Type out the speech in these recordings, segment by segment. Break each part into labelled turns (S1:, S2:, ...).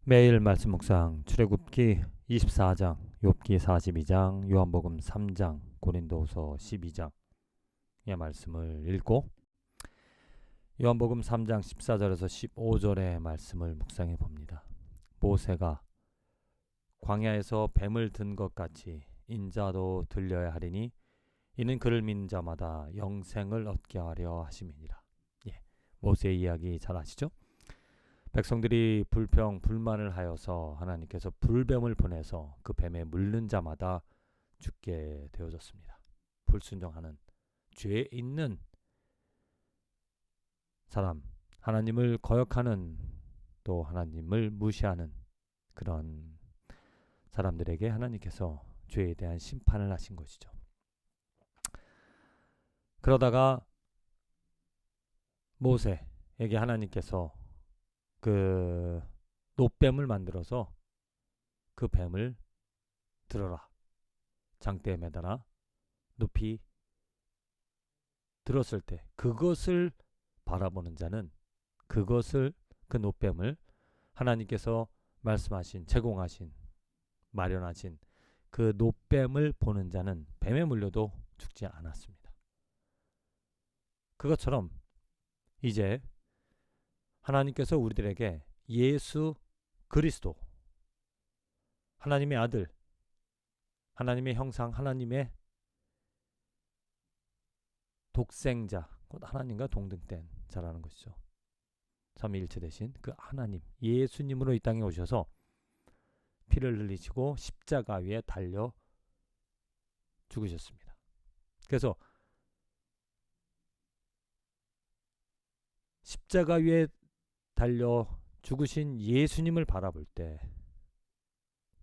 S1: 매일 말씀 묵상 출애굽기 24장, 욥기 42장, 요한복음 3장, 고린도후서 12장의 말씀을 읽고 요한복음 3장 14절에서 15절의 말씀을 묵상해 봅니다. 모세가 광야에서 뱀을 든 것 같이 인자도 들려야 하리니 이는 그를 믿는 자마다 영생을 얻게 하려 하심이니라. 모세의 이야기 잘 아시죠? 백성들이 불평 불만을 하여서 하나님께서 불뱀을 보내서 그 뱀에 물는 자마다 죽게 되어졌습니다. 불순종하는 죄 있는 사람, 하나님을 거역하는 또 하나님을 무시하는 그런 사람들에게 하나님께서 죄에 대한 심판을 하신 것이죠. 그러다가 모세에게 하나님께서 그 노뱀을 만들어서 그 뱀을 들어라, 장대에 매달아 높이 들었을 때 그것을 바라보는 자는 그 노뱀을 하나님께서 말씀하신, 제공하신, 마련하신 그 노뱀을 보는 자는 뱀에 물려도 죽지 않았습니다. 그것처럼 이제 하나님께서 우리들에게 예수 그리스도, 하나님의 아들, 하나님의 형상, 하나님의 독생자, 곧 하나님과 동등된 자라는 것이죠. 삼위일체 대신 그 하나님, 예수님으로 이 땅에 오셔서 피를 흘리시고 십자가 위에 달려 죽으셨습니다. 그래서 십자가 위에 달려 죽으신 예수님을 바라볼 때,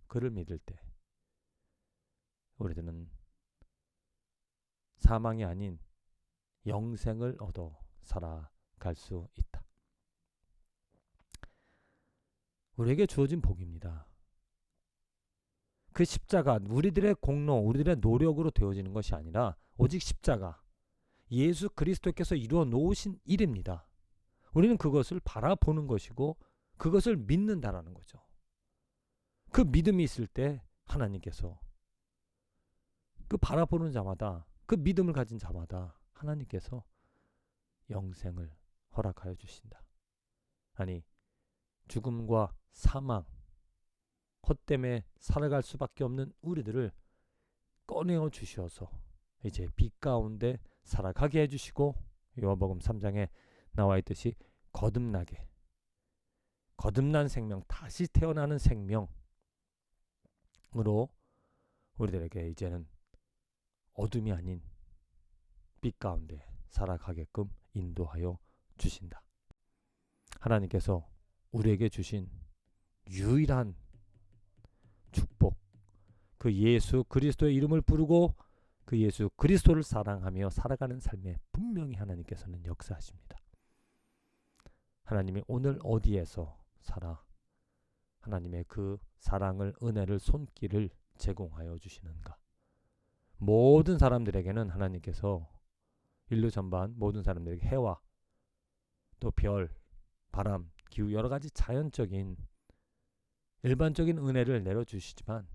S1: 그를 믿을 때 우리들은 사망이 아닌 영생을 얻어 살아갈 수 있다. 우리에게 주어진 복입니다. 그 십자가 우리들의 공로, 우리들의 노력으로 되어지는 것이 아니라 오직 십자가, 예수 그리스도께서 이루어 놓으신 일입니다. 우리는 그것을 바라보는 것이고 그것을 믿는다라는 거죠. 그 믿음이 있을 때 하나님께서 그 바라보는 자마다, 그 믿음을 가진 자마다 하나님께서 영생을 허락하여 주신다. 아니, 죽음과 사망, 헛됨에 살아갈 수밖에 없는 우리들을 꺼내어 주셔서 이제 빛 가운데 살아가게 해주시고, 요한복음 3장에 나와 있듯이 거듭난 생명, 다시 태어나는 생명으로 우리들에게 이제는 어둠이 아닌 빛 가운데 살아가게끔 인도하여 주신다. 하나님께서 우리에게 주신 유일한 축복, 그 예수 그리스도의 이름을 부르고 그 예수 그리스도를 사랑하며 살아가는 삶에 분명히 하나님께서는 역사하십니다. 하나님이 오늘 어디에서 살아 하나님의 그 사랑을, 은혜를, 손길을 제공하여 주시는가? 모든 사람들에게는 하나님께서, 인류 전반 모든 사람들에게 해와 또 별, 바람, 기후, 여러 가지 자연적인 일반적인 은혜를 내려주시지만,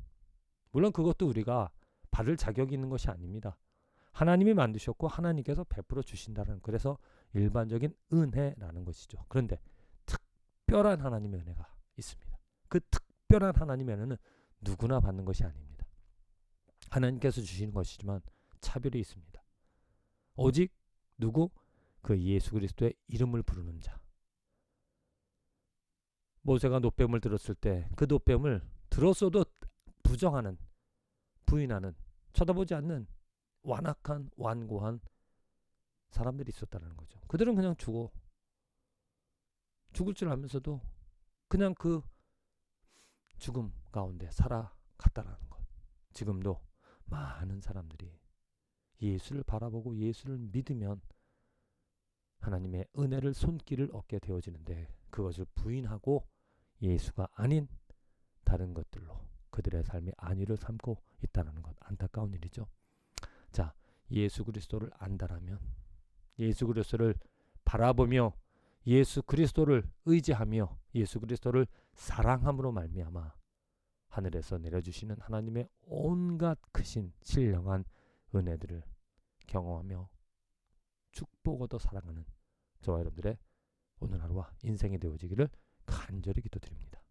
S1: 물론 그것도 우리가 받을 자격이 있는 것이 아닙니다. 하나님이 만드셨고 하나님께서 베풀어 주신다는, 그래서 일반적인 은혜라는 것이죠. 그런데 특별한 하나님의 은혜가 있습니다. 그 특별한 하나님의 은혜는 누구나 받는 것이 아닙니다. 하나님께서 주시는 것이지만 차별이 있습니다. 오직 누구? 그 예수 그리스도의 이름을 부르는 자. 모세가 노뱀을 들었을 때 그 노뱀을 들었어도 부정하는, 부인하는, 쳐다보지 않는 완악한, 완고한 사람들이 있었다는 거죠. 그들은 그냥 죽을 줄 알면서도 그냥 그 죽음 가운데 살아갔다라는 것. 지금도 많은 사람들이 예수를 바라보고 예수를 믿으면 하나님의 은혜를, 손길을 얻게 되어지는데, 그것을 부인하고 예수가 아닌 다른 것들로 그들의 삶의 안위를 삼고 있다는 것, 안타까운 일이죠. 자, 예수 그리스도를 안다라면, 예수 그리스도를 바라보며 예수 그리스도를 의지하며 예수 그리스도를 사랑함으로 말미암아 하늘에서 내려주시는 하나님의 온갖 크신 신령한 은혜들을 경험하며 축복 얻어 살아가는 저와 여러분들의 오늘 하루와 인생이 되어지기를 간절히 기도드립니다.